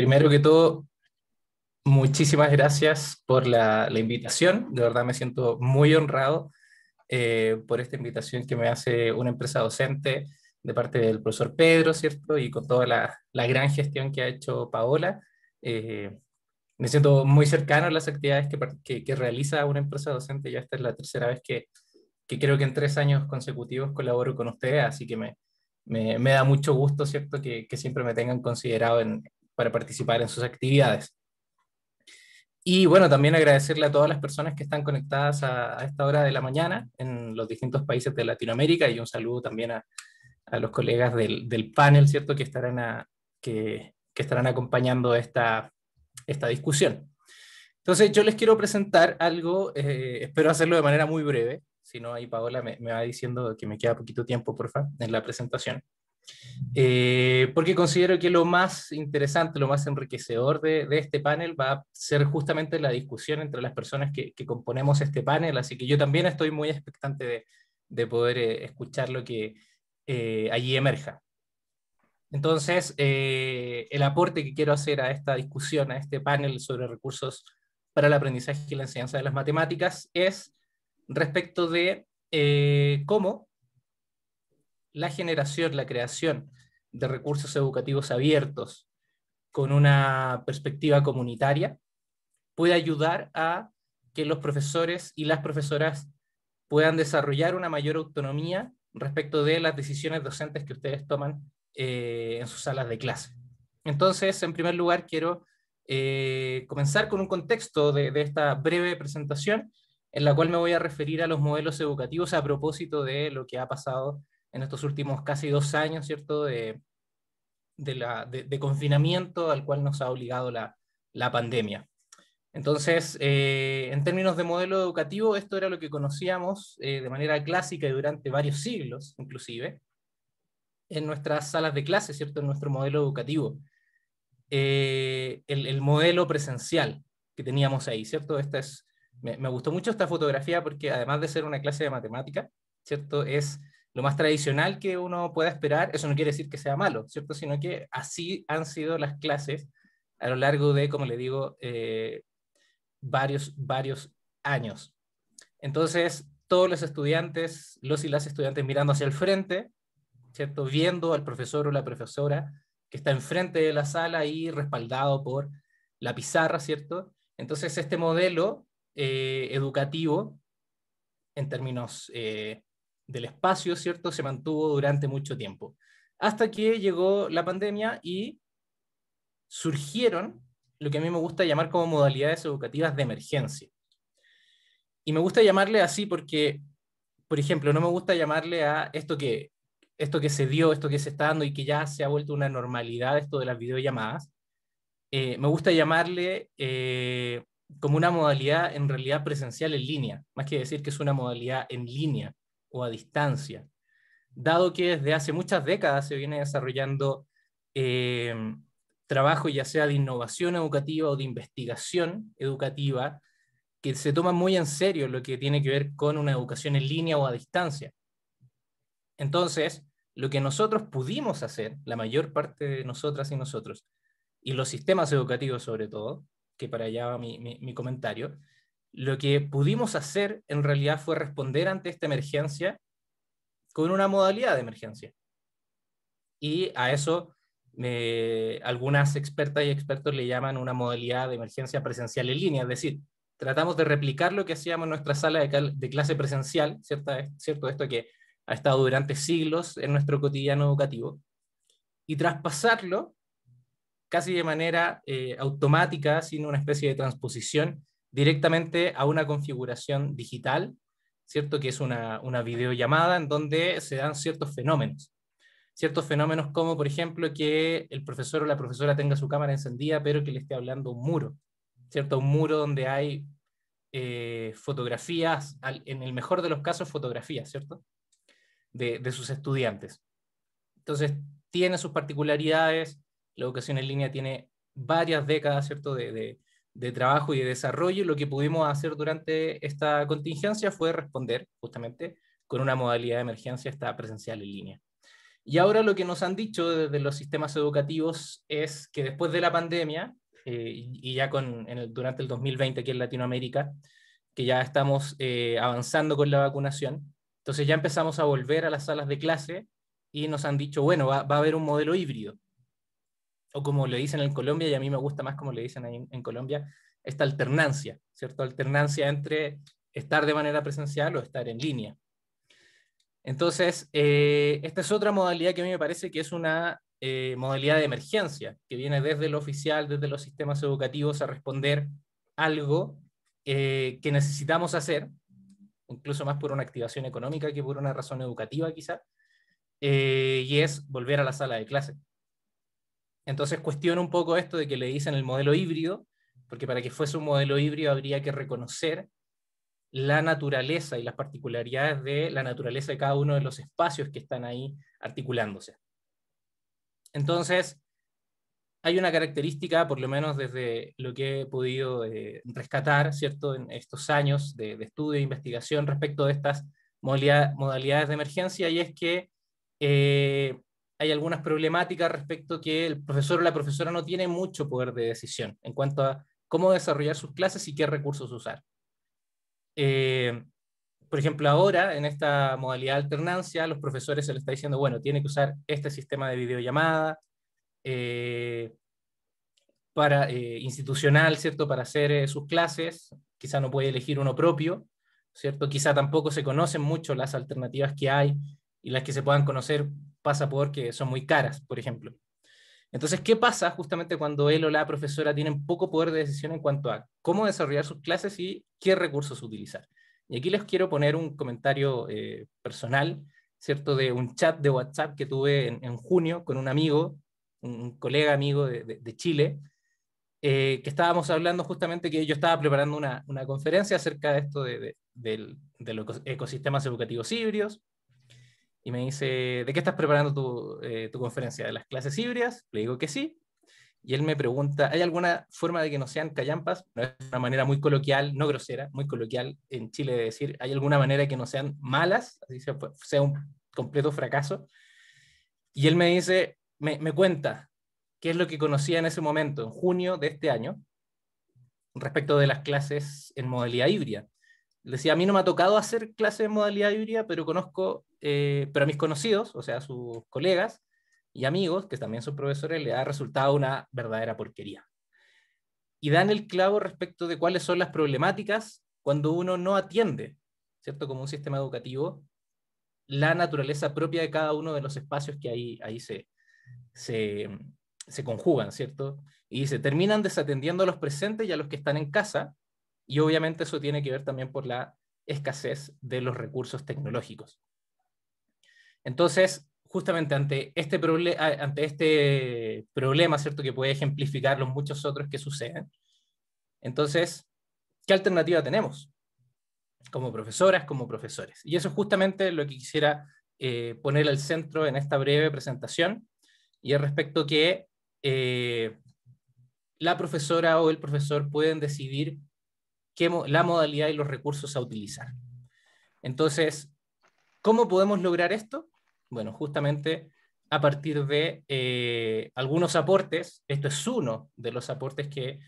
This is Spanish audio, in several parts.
Primero que todo, muchísimas gracias por la invitación. De verdad me siento muy honrado por esta invitación que me hace una empresa docente de parte del profesor Pedro, ¿cierto? Y con toda la gran gestión que ha hecho Paola. Eh, Me siento muy cercano a las actividades que realiza una empresa docente. Ya esta es la tercera vez que creo que en 3 años consecutivos colaboro con ustedes, así que me da mucho gusto, ¿cierto? Que siempre me tengan considerado para participar en sus actividades. Y bueno, también agradecerle a todas las personas que están conectadas a esta hora de la mañana en los distintos países de Latinoamérica y un saludo también a los colegas del panel, ¿cierto? Que estarán acompañando esta discusión. Entonces, yo les quiero presentar algo, espero hacerlo de manera muy breve, si no, ahí Paola me va diciendo que me queda poquito tiempo, porfa, en la presentación. Porque considero que lo más interesante, lo más enriquecedor de este panel va a ser justamente la discusión entre las personas que componemos este panel, así que yo también estoy muy expectante de poder escuchar lo que allí emerja. Entonces, el aporte que quiero hacer a esta discusión, a este panel sobre recursos para el aprendizaje y la enseñanza de las matemáticas, es respecto de cómo la generación, la creación de recursos educativos abiertos con una perspectiva comunitaria puede ayudar a que los profesores y las profesoras puedan desarrollar una mayor autonomía respecto de las decisiones docentes que ustedes toman en sus salas de clase. Entonces, en primer lugar, quiero comenzar con un contexto de esta breve presentación en la cual me voy a referir a los modelos educativos a propósito de lo que ha pasado en estos últimos casi 2 años, ¿cierto? De confinamiento al cual nos ha obligado la pandemia. Entonces, en términos de modelo educativo, esto era lo que conocíamos de manera clásica y durante varios siglos, inclusive, en nuestras salas de clase, ¿cierto? En nuestro modelo educativo. El modelo presencial que teníamos ahí, ¿cierto? Me gustó mucho esta fotografía porque además de ser una clase de matemática, ¿cierto? Es lo más tradicional que uno pueda esperar. Eso no quiere decir que sea malo, ¿cierto? Sino que así han sido las clases a lo largo de, como le digo, varios años. Entonces, todos los estudiantes, los y las estudiantes mirando hacia el frente, ¿cierto? Viendo al profesor o la profesora que está enfrente de la sala y respaldado por la pizarra, ¿cierto? Entonces, este modelo educativo, en términos del espacio, ¿cierto? Se mantuvo durante mucho tiempo. Hasta que llegó la pandemia y surgieron lo que a mí me gusta llamar como modalidades educativas de emergencia. Y me gusta llamarle así porque, por ejemplo, no me gusta llamarle a esto que se dio, esto que se está dando y que ya se ha vuelto una normalidad, esto de las videollamadas. Me gusta llamarle como una modalidad en realidad presencial en línea, más que decir que es una modalidad en línea o a distancia, dado que desde hace muchas décadas se viene desarrollando eh, trabajo ya sea de innovación educativa o de investigación educativa que se toma muy en serio lo que tiene que ver con una educación en línea o a distancia. Entonces, lo que nosotros pudimos hacer, la mayor parte de nosotras y nosotros, y los sistemas educativos sobre todo, que para allá va mi comentario, lo que pudimos hacer en realidad fue responder ante esta emergencia con una modalidad de emergencia. Y a eso algunas expertas y expertos le llaman una modalidad de emergencia presencial en línea, es decir, tratamos de replicar lo que hacíamos en nuestra sala de clase presencial, ¿cierto? Esto que ha estado durante siglos en nuestro cotidiano educativo, y traspasarlo casi de manera automática, sin una especie de transposición, directamente a una configuración digital, ¿cierto? Que es una videollamada en donde se dan ciertos fenómenos como, por ejemplo, que el profesor o la profesora tenga su cámara encendida, pero que le esté hablando a un muro, ¿cierto? Un muro donde hay fotografías, en el mejor de los casos, fotografías, ¿cierto? De sus estudiantes. Entonces, tiene sus particularidades, la educación en línea tiene varias décadas, ¿cierto? De trabajo y de desarrollo, y lo que pudimos hacer durante esta contingencia fue responder justamente con una modalidad de emergencia esta presencial en línea. Y ahora lo que nos han dicho desde los sistemas educativos es que después de la pandemia, y ya durante el 2020 aquí en Latinoamérica, que ya estamos avanzando con la vacunación, entonces ya empezamos a volver a las salas de clase y nos han dicho, bueno, va a haber un modelo híbrido, o como le dicen en Colombia, y a mí me gusta más como le dicen ahí en Colombia, esta alternancia, ¿cierto? Alternancia entre estar de manera presencial o estar en línea. Entonces, esta es otra modalidad que a mí me parece que es una modalidad de emergencia, que viene desde lo oficial, desde los sistemas educativos a responder algo que necesitamos hacer, incluso más por una activación económica que por una razón educativa quizá, y es volver a la sala de clase. Entonces cuestiono un poco esto de que le dicen el modelo híbrido, porque para que fuese un modelo híbrido habría que reconocer la naturaleza y las particularidades de la naturaleza de cada uno de los espacios que están ahí articulándose. Entonces, hay una característica, por lo menos desde lo que he podido rescatar, ¿cierto?, en estos años de estudio e investigación respecto de estas modalidades de emergencia, y es que hay algunas problemáticas respecto que el profesor o la profesora no tiene mucho poder de decisión en cuanto a cómo desarrollar sus clases y qué recursos usar. Por ejemplo, ahora en esta modalidad de alternancia, a los profesores se les está diciendo, bueno, tiene que usar este sistema de videollamada institucional, ¿cierto?, para hacer sus clases. Quizá no puede elegir uno propio, ¿cierto? Quizá tampoco se conocen mucho las alternativas que hay, y las que se puedan conocer pasa por que son muy caras, por ejemplo. Entonces, ¿qué pasa justamente cuando él o la profesora tienen poco poder de decisión en cuanto a cómo desarrollar sus clases y qué recursos utilizar? Y aquí les quiero poner un comentario personal, ¿cierto?, de un chat de WhatsApp que tuve en junio con un amigo, un colega amigo de Chile, que estábamos hablando justamente que yo estaba preparando una conferencia acerca de esto de los ecosistemas educativos híbridos, y me dice, ¿de qué estás preparando tu conferencia? ¿De las clases híbridas? Le digo que sí. Y él me pregunta, ¿hay alguna forma de que no sean callampas? No, es una manera muy coloquial, no grosera, muy coloquial en Chile de decir, ¿hay alguna manera de que no sean malas? Así sea un completo fracaso. Y él me dice, me cuenta qué es lo que conocía en ese momento, en junio de este año, respecto de las clases en modalidad híbrida. Le decía, a mí no me ha tocado hacer clases en modalidad híbrida, pero conozco, pero a mis conocidos, o sea, a sus colegas y amigos, que también son profesores, le ha resultado una verdadera porquería. Y dan el clavo respecto de cuáles son las problemáticas cuando uno no atiende, ¿cierto?, como un sistema educativo, la naturaleza propia de cada uno de los espacios que ahí se conjugan, ¿cierto? Y se terminan desatendiendo a los presentes y a los que están en casa, y obviamente eso tiene que ver también por la escasez de los recursos tecnológicos. Entonces, justamente ante este problema, ¿cierto?, que puede ejemplificar los muchos otros que suceden, entonces, ¿qué alternativa tenemos como profesoras, como profesores? Y eso es justamente lo que quisiera poner al centro en esta breve presentación, y es respecto que la profesora o el profesor pueden decidir la modalidad y los recursos a utilizar. Entonces, ¿cómo podemos lograr esto? Bueno, justamente a partir de algunos aportes. Esto es uno de los aportes que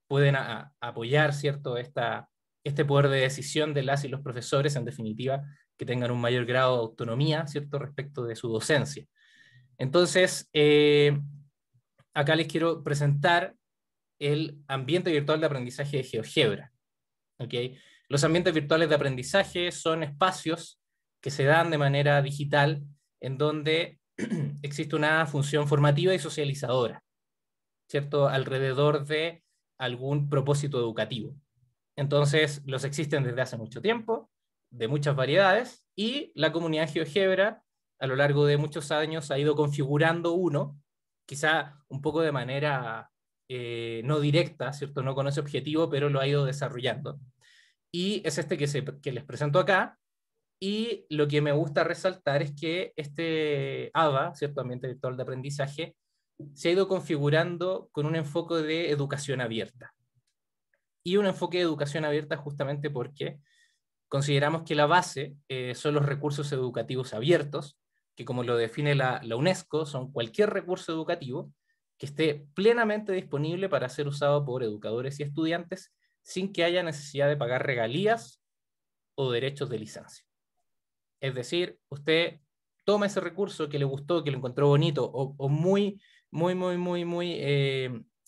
pueden apoyar, ¿cierto?, este poder de decisión de las y los profesores, en definitiva, que tengan un mayor grado de autonomía, ¿cierto?, respecto de su docencia. Entonces, acá les quiero presentar el ambiente virtual de aprendizaje de GeoGebra. ¿Okay? Los ambientes virtuales de aprendizaje son espacios que se dan de manera digital en donde existe una función formativa y socializadora, ¿cierto?, alrededor de algún propósito educativo. Entonces, los existen desde hace mucho tiempo, de muchas variedades, y la comunidad GeoGebra a lo largo de muchos años ha ido configurando uno, quizá un poco de manera no directa, ¿cierto?, no con ese objetivo, pero lo ha ido desarrollando. Y es este que les presento acá, y lo que me gusta resaltar es que este AVA, ¿cierto?, ambiente virtual de aprendizaje, se ha ido configurando con un enfoque de educación abierta. Y un enfoque de educación abierta justamente porque consideramos que la base son los recursos educativos abiertos, que como lo define la UNESCO, son cualquier recurso educativo que esté plenamente disponible para ser usado por educadores y estudiantes sin que haya necesidad de pagar regalías o derechos de licencia. Es decir, usted toma ese recurso que le gustó, que lo encontró bonito, o muy,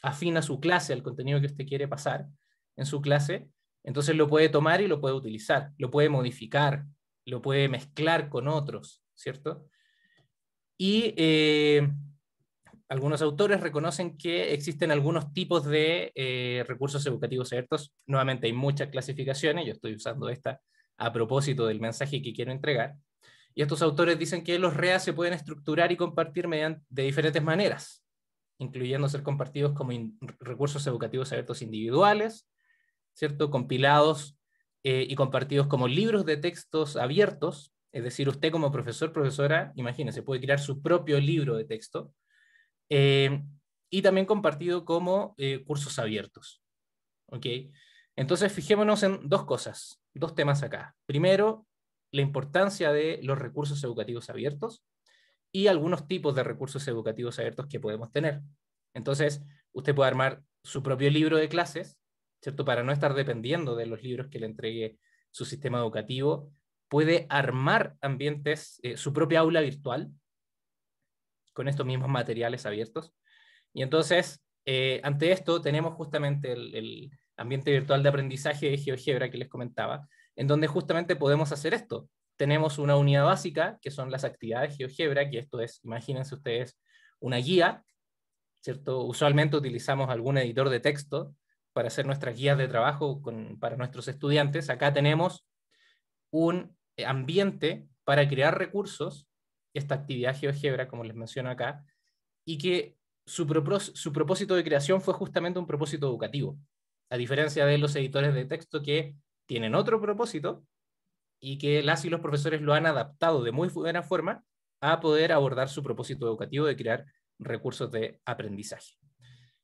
afín a su clase, al contenido que usted quiere pasar en su clase, entonces lo puede tomar y lo puede utilizar, lo puede modificar, lo puede mezclar con otros, ¿cierto? Y algunos autores reconocen que existen algunos tipos de recursos educativos abiertos. Nuevamente hay muchas clasificaciones, yo estoy usando esta a propósito del mensaje que quiero entregar. Y estos autores dicen que los REA se pueden estructurar y compartir de diferentes maneras, incluyendo ser compartidos como recursos educativos abiertos individuales, ¿cierto? Compilados y compartidos como libros de textos abiertos, es decir, usted como profesor, profesora, imagínese, puede crear su propio libro de texto, y también compartido como cursos abiertos. ¿Ok? Entonces, fijémonos en dos cosas, dos temas acá. Primero, la importancia de los recursos educativos abiertos y algunos tipos de recursos educativos abiertos que podemos tener. Entonces, usted puede armar su propio libro de clases, ¿cierto? Para no estar dependiendo de los libros que le entregue su sistema educativo. Puede armar ambientes, su propia aula virtual, con estos mismos materiales abiertos. Y entonces, ante esto, tenemos justamente el ambiente virtual de aprendizaje de GeoGebra que les comentaba, en donde justamente podemos hacer esto. Tenemos una unidad básica, que son las actividades GeoGebra, que esto es, imagínense ustedes, una guía, ¿cierto? Usualmente utilizamos algún editor de texto para hacer nuestras guías de trabajo para nuestros estudiantes. Acá tenemos un ambiente para crear recursos, esta actividad GeoGebra, como les menciono acá, y que su propósito de creación fue justamente un propósito educativo, a diferencia de los editores de texto que tienen otro propósito y que las y los profesores lo han adaptado de muy buena forma a poder abordar su propósito educativo de crear recursos de aprendizaje.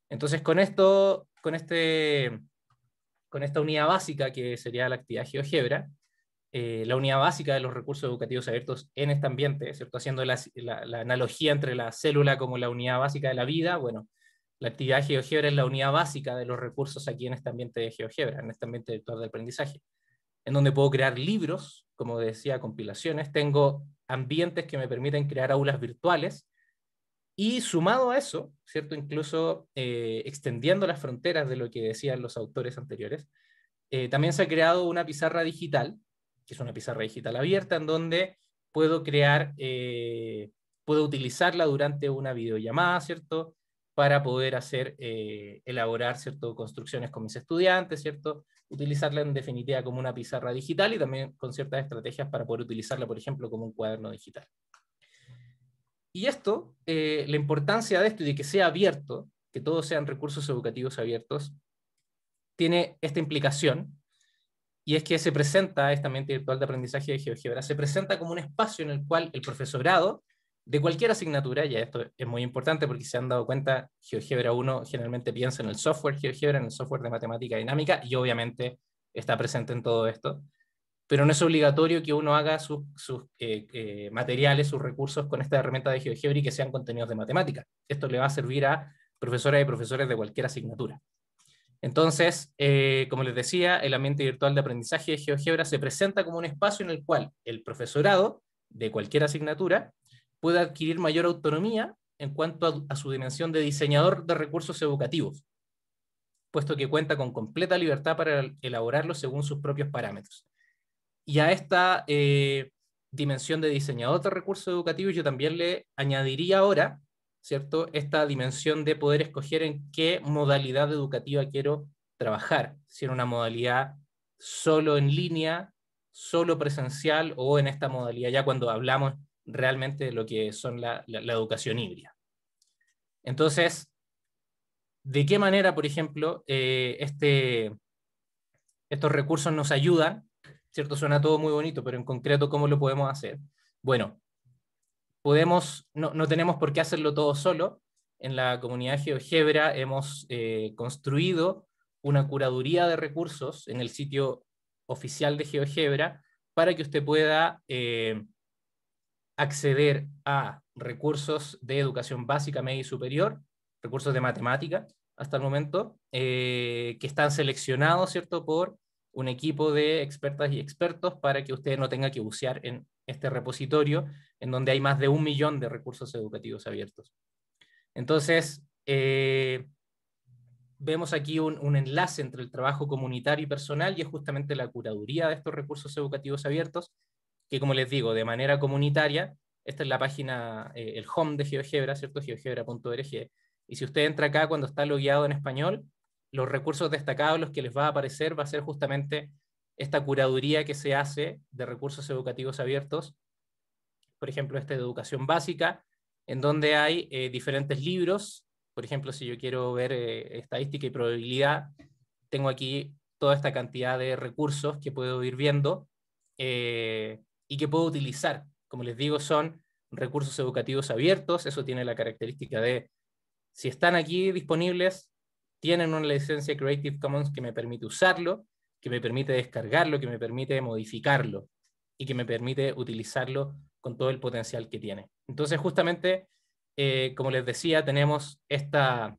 Entonces, con esta unidad básica que sería la actividad GeoGebra, la unidad básica de los recursos educativos abiertos en este ambiente, ¿cierto? Haciendo la analogía entre la célula como la unidad básica de la vida, bueno, la actividad GeoGebra es la unidad básica de los recursos aquí en este ambiente de GeoGebra, en este ambiente virtual de aprendizaje, en donde puedo crear libros, como decía, compilaciones, tengo ambientes que me permiten crear aulas virtuales, y sumado a eso, ¿cierto? Incluso extendiendo las fronteras de lo que decían los autores anteriores, también se ha creado una pizarra digital, que es una pizarra digital abierta, en donde puedo puedo utilizarla durante una videollamada, ¿cierto? Para poder elaborar, ¿cierto? Construcciones con mis estudiantes, ¿cierto? Utilizarla en definitiva como una pizarra digital y también con ciertas estrategias para poder utilizarla, por ejemplo, como un cuaderno digital. Y esto, la importancia de esto y de que sea abierto, que todos sean recursos educativos abiertos, tiene esta implicación, y es que se presenta, esta ambiente virtual de aprendizaje de GeoGebra, se presenta como un espacio en el cual el profesorado de cualquier asignatura, ya esto es muy importante porque se han dado cuenta, GeoGebra 1 generalmente piensa en el software GeoGebra, en el software de matemática dinámica, y obviamente está presente en todo esto, pero no es obligatorio que uno haga sus materiales, sus recursos con esta herramienta de GeoGebra y que sean contenidos de matemática. Esto le va a servir a profesoras y profesores de cualquier asignatura. Entonces, como les decía, el ambiente virtual de aprendizaje de GeoGebra se presenta como un espacio en el cual el profesorado de cualquier asignatura puede adquirir mayor autonomía en cuanto a su dimensión de diseñador de recursos educativos, puesto que cuenta con completa libertad para elaborarlos según sus propios parámetros. Y a esta dimensión de diseñador de recursos educativos yo también le añadiría ahora, ¿cierto? Esta dimensión de poder escoger en qué modalidad educativa quiero trabajar, si en una modalidad solo en línea, solo presencial, o en esta modalidad ya cuando hablamos realmente de lo que son la educación híbrida. Entonces, ¿de qué manera, por ejemplo, estos recursos nos ayudan? ¿Cierto? Suena todo muy bonito, pero en concreto, ¿cómo lo podemos hacer? Bueno, no tenemos por qué hacerlo todo solo. En la comunidad GeoGebra hemos construido una curaduría de recursos en el sitio oficial de GeoGebra para que usted pueda acceder a recursos de educación básica, media y superior, recursos de matemática hasta el momento, que están seleccionados, ¿cierto?, por un equipo de expertas y expertos para que usted no tenga que bucear en este repositorio, en donde hay más de 1 millón de recursos educativos abiertos. Entonces, vemos aquí un enlace entre el trabajo comunitario y personal, y es justamente la curaduría de estos recursos educativos abiertos, que, como les digo, de manera comunitaria, esta es la página, el home de GeoGebra, ¿cierto? geogebra.org. Y si usted entra acá cuando está logueado en español, los recursos destacados, los que les va a aparecer, va a ser justamente esta curaduría que se hace de recursos educativos abiertos, por ejemplo, este de educación básica, en donde hay diferentes libros. Por ejemplo, si yo quiero ver estadística y probabilidad, tengo aquí toda esta cantidad de recursos que puedo ir viendo y que puedo utilizar. Como les digo, son recursos educativos abiertos. Eso tiene la característica de, si están aquí disponibles, tienen una licencia Creative Commons que me permite usarlo, que me permite descargarlo, que me permite modificarlo y que me permite utilizarlo con todo el potencial que tiene. Entonces, justamente, como les decía, tenemos este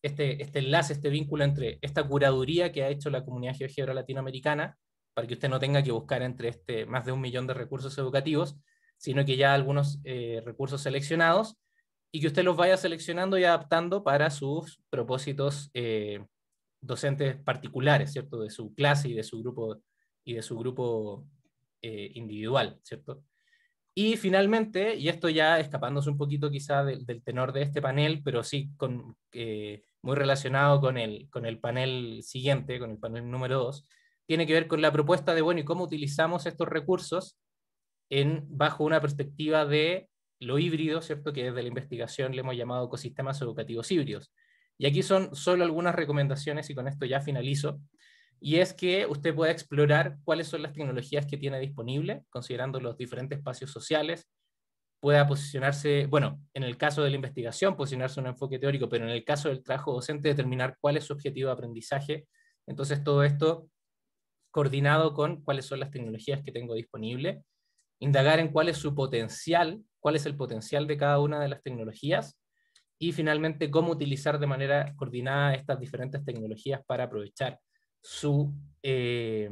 enlace, este vínculo entre esta curaduría que ha hecho la comunidad GeoGebra latinoamericana, para que usted no tenga que buscar entre más de 1 millón de recursos educativos, sino que ya algunos recursos seleccionados, y que usted los vaya seleccionando y adaptando para sus propósitos docentes particulares, ¿cierto? De su clase y de su grupo individual, ¿cierto? Y finalmente, y esto ya escapándose un poquito quizá del tenor de este panel, pero sí muy relacionado con el panel siguiente, con el panel número 2, tiene que ver con la propuesta de, bueno, ¿y cómo utilizamos estos recursos bajo una perspectiva de lo híbrido, ¿cierto? Que desde la investigación le hemos llamado ecosistemas educativos híbridos. Y aquí son solo algunas recomendaciones, y con esto ya finalizo, y es que usted pueda explorar cuáles son las tecnologías que tiene disponible, considerando los diferentes espacios sociales, pueda posicionarse, bueno, en el caso de la investigación, posicionarse en un enfoque teórico, pero en el caso del trabajo docente, determinar cuál es su objetivo de aprendizaje. Entonces, todo esto coordinado con cuáles son las tecnologías que tengo disponible, indagar en cuál es su potencial, cuál es el potencial de cada una de las tecnologías, y finalmente cómo utilizar de manera coordinada estas diferentes tecnologías para aprovechar ¿cómo se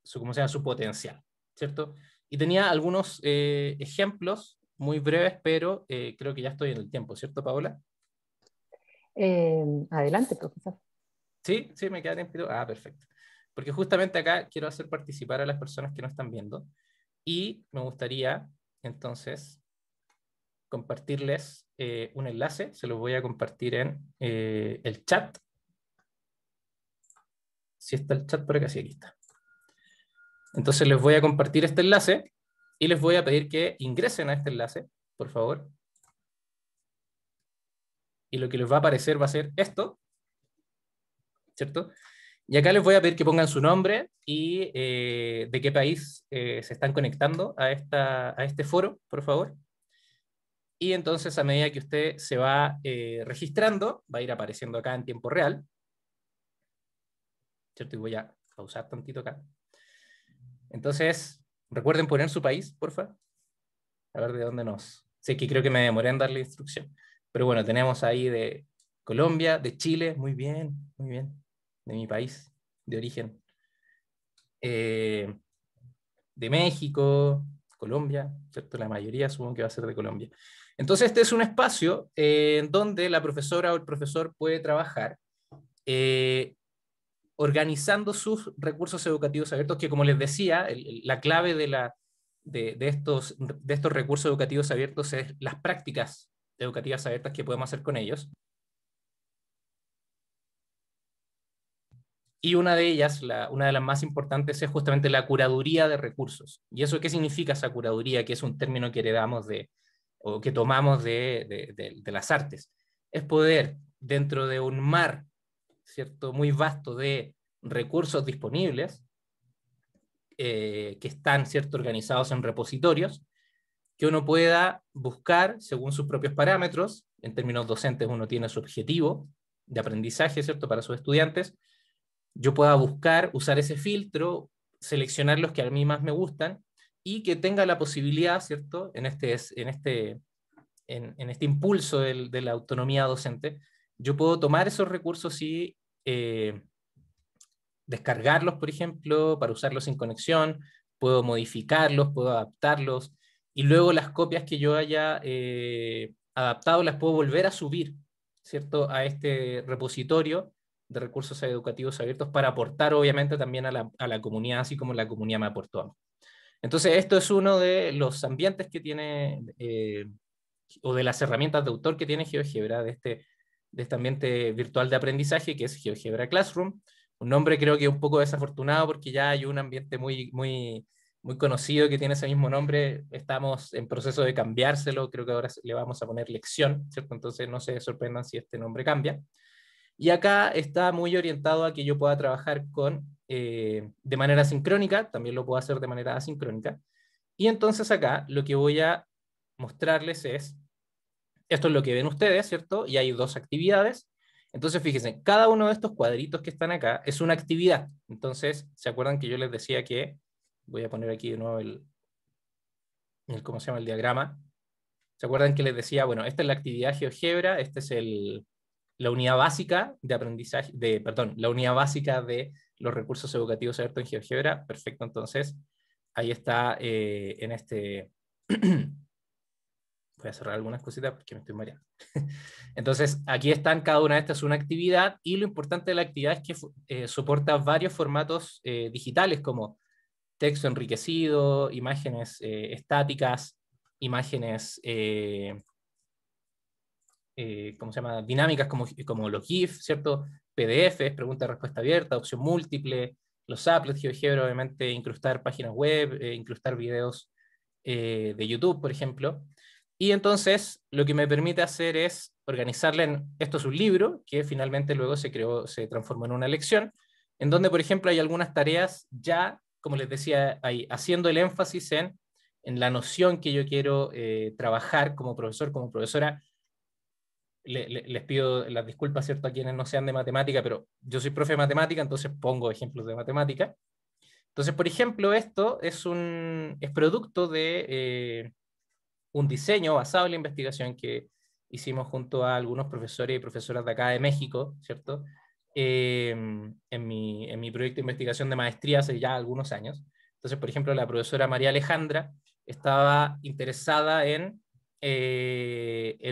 llama? Su potencial, ¿cierto? Y tenía algunos ejemplos muy breves, pero creo que ya estoy en el tiempo, ¿cierto, Paola? Adelante, profesor. Sí, sí, me queda tiempo. Ah, perfecto. Porque justamente acá quiero hacer participar a las personas que no están viendo, y me gustaría entonces compartirles un enlace. Se los voy a compartir en el chat. Si está el chat por acá, sí, aquí está. Entonces les voy a compartir este enlace y les voy a pedir que ingresen a este enlace, por favor. Y lo que les va a aparecer va a ser esto, ¿cierto? Y acá les voy a pedir que pongan su nombre y de qué país se están conectando a este foro, por favor. Y entonces, a medida que usted se va registrando, va a ir apareciendo acá en tiempo real, ¿cierto? Y voy a pausar tantito acá. Entonces, recuerden poner su país, porfa. A ver de dónde nos... Sé que creo que me demoré en darle instrucción. Pero bueno, tenemos ahí de Colombia, de Chile, muy bien, de mi país de origen. De México, Colombia, ¿cierto? La mayoría supongo que va a ser de Colombia. Entonces, este es un espacio en donde la profesora o el profesor puede trabajar organizando sus recursos educativos abiertos, que, como les decía, la clave de estos recursos educativos abiertos es las prácticas educativas abiertas que podemos hacer con ellos. Y una de ellas, una de las más importantes, es justamente la curaduría de recursos. ¿Y eso qué significa, esa curaduría? Que es un término que heredamos o que tomamos de las artes. Es poder, dentro de un mar, ¿cierto?, muy vasto de recursos disponibles, que están, ¿cierto?, organizados en repositorios, que uno pueda buscar según sus propios parámetros. En términos docentes, uno tiene su objetivo de aprendizaje, ¿cierto?, para sus estudiantes. Yo pueda buscar, usar ese filtro, seleccionar los que a mí más me gustan, y que tenga la posibilidad, ¿cierto? En este impulso de la autonomía docente, yo puedo tomar esos recursos y descargarlos, por ejemplo, para usarlos sin conexión, puedo modificarlos, puedo adaptarlos, y luego las copias que yo haya adaptado las puedo volver a subir, ¿cierto? A este repositorio de recursos educativos abiertos para aportar, obviamente, también a la comunidad, así como la comunidad me aportó a mí. Entonces, esto es uno de los ambientes que tiene, o de las herramientas de autor que tiene GeoGebra, de este ambiente virtual de aprendizaje que es GeoGebra Classroom. Un nombre creo que un poco desafortunado porque ya hay un ambiente muy conocido que tiene ese mismo nombre. Estamos en proceso de cambiárselo, creo que ahora le vamos a poner lección, ¿cierto? Entonces no se sorprendan si este nombre cambia. Y acá está muy orientado a que yo pueda trabajar de manera sincrónica, también lo puedo hacer de manera asincrónica. Y entonces acá lo que voy a mostrarles es, esto es lo que ven ustedes, ¿cierto? Y hay dos actividades. Entonces, fíjense, cada uno de estos cuadritos que están acá es una actividad. Entonces, ¿se acuerdan que yo les decía que, voy a poner aquí de nuevo ¿cómo se llama? El diagrama. ¿Se acuerdan que les decía, bueno, esta es la actividad GeoGebra, esta es la unidad básica de aprendizaje, perdón, la unidad básica de los recursos educativos abiertos en GeoGebra? Perfecto, entonces, ahí está en este... Voy a cerrar algunas cositas porque me estoy mareando. Entonces, aquí están, cada una de estas es una actividad, y lo importante de la actividad es que soporta varios formatos digitales, como texto enriquecido, imágenes estáticas, imágenes, ¿cómo se llama? Dinámicas como los GIF, ¿cierto? PDFs, pregunta-respuesta abierta, opción múltiple, los applets, GeoGebra, obviamente, incrustar páginas web, incrustar videos de YouTube, por ejemplo. Y entonces lo que me permite hacer es organizarla esto es un libro que finalmente luego se transformó en una lección, en donde, por ejemplo, hay algunas tareas ya, como les decía, ahí, haciendo el énfasis en la noción que yo quiero trabajar como profesor, como profesora. Les pido las disculpas, ¿cierto?, a quienes no sean de matemática, pero yo soy profe de matemática, entonces pongo ejemplos de matemática. Entonces, por ejemplo, esto es producto de un diseño basado en la investigación que hicimos junto a algunos profesores y profesoras de acá de México, ¿cierto? En mi proyecto de investigación de maestría hace ya algunos años. Entonces, por ejemplo, la profesora María Alejandra estaba interesada en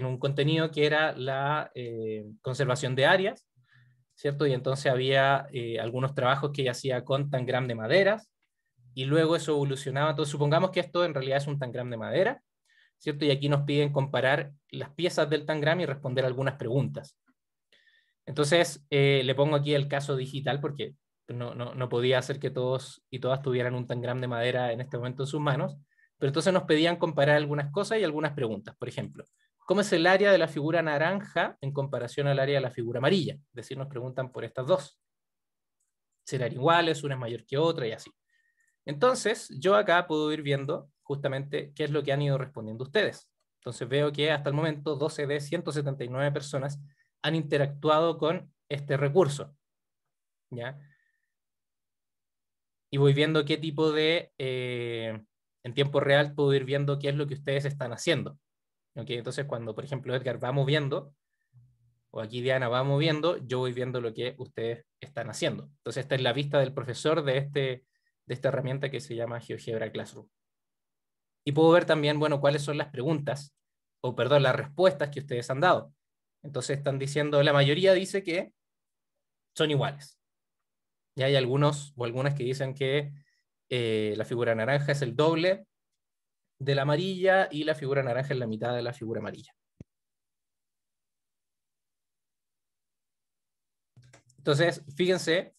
un contenido que era la conservación de áreas, ¿cierto? Y entonces había algunos trabajos que ella hacía con tangram de maderas, y luego eso evolucionaba. Entonces, supongamos que esto en realidad es un tangram de madera, ¿cierto? Y aquí nos piden comparar las piezas del tangram y responder algunas preguntas. Entonces, le pongo aquí el caso digital porque no podía hacer que todos y todas tuvieran un tangram de madera en este momento en sus manos, pero entonces nos pedían comparar algunas cosas y algunas preguntas. Por ejemplo, ¿cómo es el área de la figura naranja en comparación al área de la figura amarilla? Es decir, nos preguntan por estas dos. ¿Serán iguales? ¿Una es mayor que otra? Y así. Entonces, yo acá puedo ir viendo justamente qué es lo que han ido respondiendo ustedes. Entonces veo que hasta el momento 12 de 179 personas han interactuado con este recurso, ¿ya? Y voy viendo qué tipo en tiempo real puedo ir viendo qué es lo que ustedes están haciendo. ¿Okay? Entonces cuando, por ejemplo, Edgar va moviendo, o aquí Diana va moviendo, yo voy viendo lo que ustedes están haciendo. Entonces esta es la vista del profesor de esta herramienta que se llama GeoGebra Classroom. Y puedo ver también, bueno, cuáles son las preguntas, o perdón, las respuestas que ustedes han dado. Entonces están diciendo, la mayoría dice que son iguales. Y hay algunos o algunas que dicen que la figura naranja es el doble de la amarilla y la figura naranja es la mitad de la figura amarilla. Entonces, fíjense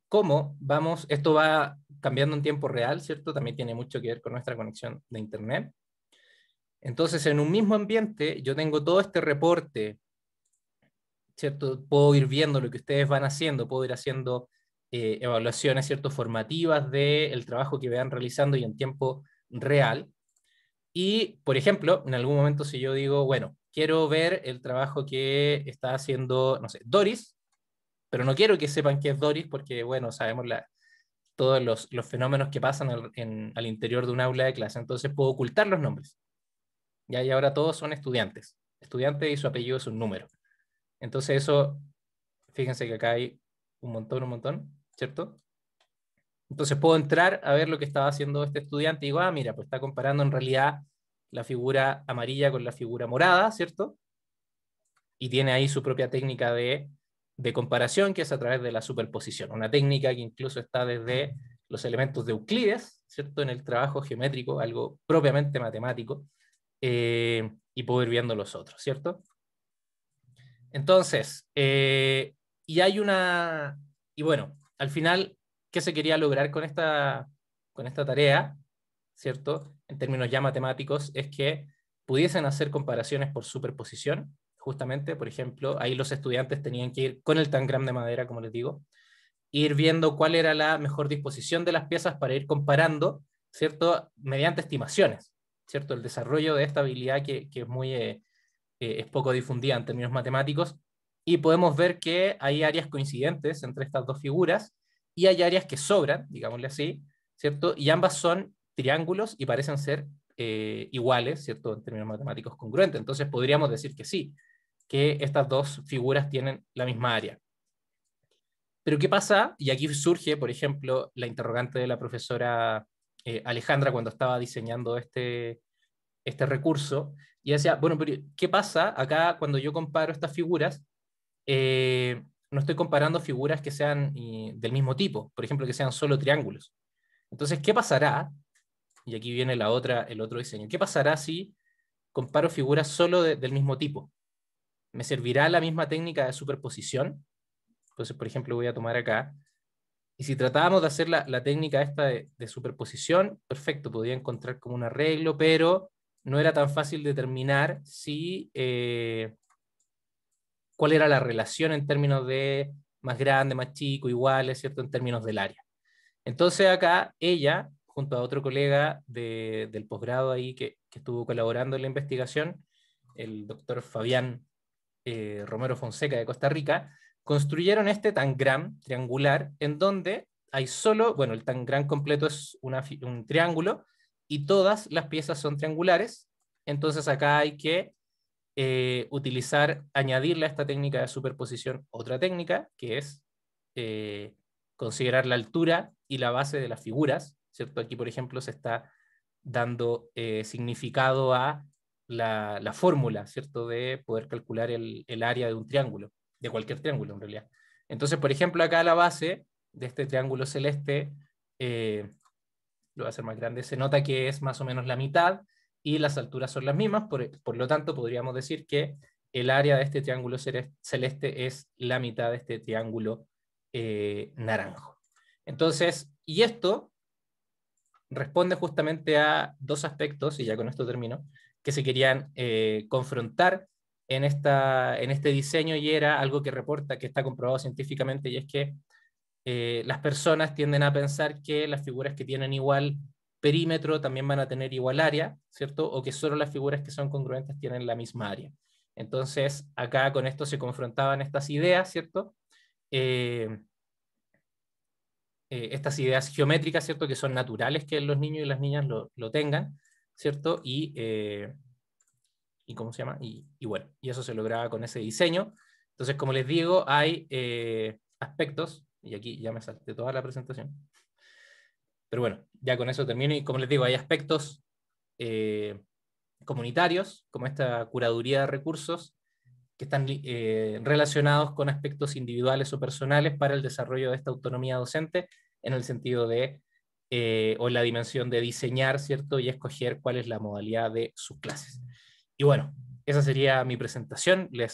cómo vamos, esto va cambiando en tiempo real, ¿cierto? También tiene mucho que ver con nuestra conexión de Internet. Entonces, en un mismo ambiente, yo tengo todo este reporte, ¿cierto? Puedo ir viendo lo que ustedes van haciendo, puedo ir haciendo evaluaciones, ¿cierto?, formativas del trabajo que vayan realizando y en tiempo real. Y, por ejemplo, en algún momento si yo digo, bueno, quiero ver el trabajo que está haciendo, no sé, Doris, pero no quiero que sepan que es Doris porque, bueno, sabemos todos los fenómenos que pasan al interior de un aula de clase. Entonces puedo ocultar los nombres. ¿Ya? Y ahora todos son estudiantes. Estudiante y su apellido es un número. Entonces eso, fíjense que acá hay un montón, ¿cierto? Entonces puedo entrar a ver lo que estaba haciendo este estudiante y digo, ah, mira, pues está comparando en realidad la figura amarilla con la figura morada, ¿cierto? Y tiene ahí su propia técnica de comparación, que es a través de la superposición, una técnica que incluso está desde los elementos de Euclides, ¿cierto? En el trabajo geométrico, algo propiamente matemático, y puedo ir viendo los otros, ¿cierto? Entonces, y bueno, al final, ¿qué se quería lograr con esta tarea, ¿cierto? En términos ya matemáticos, es que pudiesen hacer comparaciones por superposición, justamente, por ejemplo, ahí los estudiantes tenían que ir con el tangram de madera, como les digo, ir viendo cuál era la mejor disposición de las piezas para ir comparando, ¿cierto? Mediante estimaciones, ¿cierto? El desarrollo de esta habilidad que es muy... es poco difundida en términos matemáticos, y podemos ver que hay áreas coincidentes entre estas dos figuras, y hay áreas que sobran, digámosle así, ¿cierto? Y ambas son triángulos y parecen ser iguales, ¿cierto? En términos matemáticos congruentes. Entonces podríamos decir que sí, que estas dos figuras tienen la misma área. Pero ¿qué pasa? Y aquí surge, por ejemplo, la interrogante de la profesora Alejandra cuando estaba diseñando este recurso, y decía, bueno, pero ¿qué pasa acá cuando yo comparo estas figuras? No estoy comparando figuras que sean del mismo tipo, por ejemplo, que sean solo triángulos. Entonces, ¿qué pasará? Y aquí viene el otro diseño. ¿Qué pasará si comparo figuras solo del mismo tipo? ¿Me servirá la misma técnica de superposición? Entonces, por ejemplo, voy a tomar acá. Y si tratábamos de hacer la técnica esta de superposición, perfecto, podía encontrar como un arreglo, pero no era tan fácil determinar cuál era la relación en términos de más grande, más chico, iguales, ¿cierto? En términos del área. Entonces acá ella, junto a otro colega del posgrado ahí que estuvo colaborando en la investigación, el doctor Fabián Romero Fonseca de Costa Rica, construyeron este tangram triangular en donde hay solo, bueno, el tangram completo es un triángulo y todas las piezas son triangulares. Entonces acá hay que añadirle a esta técnica de superposición otra técnica, que es considerar la altura y la base de las figuras, ¿cierto? Aquí, por ejemplo, se está dando significado a la fórmula, ¿cierto? De poder calcular el área de un triángulo, de cualquier triángulo en realidad. Entonces, por ejemplo, acá la base de este triángulo celeste, lo voy a hacer más grande, se nota que es más o menos la mitad, y las alturas son las mismas, por lo tanto podríamos decir que el área de este triángulo celeste es la mitad de este triángulo naranjo. Entonces, y esto responde justamente a dos aspectos, y ya con esto termino, que se querían confrontar en este diseño, y era algo que reporta, que está comprobado científicamente, y es que las personas tienden a pensar que las figuras que tienen igual perímetro también van a tener igual área, ¿cierto? O que solo las figuras que son congruentes tienen la misma área. Entonces, acá con esto se confrontaban estas ideas, ¿cierto? Estas ideas geométricas, ¿cierto? Que son naturales que los niños y las niñas lo tengan, ¿cierto? Y ¿cómo se llama? Y bueno, y eso se lograba con ese diseño. Entonces, como les digo, hay aspectos, y aquí ya me salté toda la presentación, pero bueno, ya con eso termino, y como les digo, hay aspectos comunitarios, como esta curaduría de recursos, que están relacionados con aspectos individuales o personales para el desarrollo de esta autonomía docente, en el sentido o en la dimensión de diseñar, ¿cierto? Y escoger cuál es la modalidad de sus clases. Y bueno, esa sería mi presentación. Les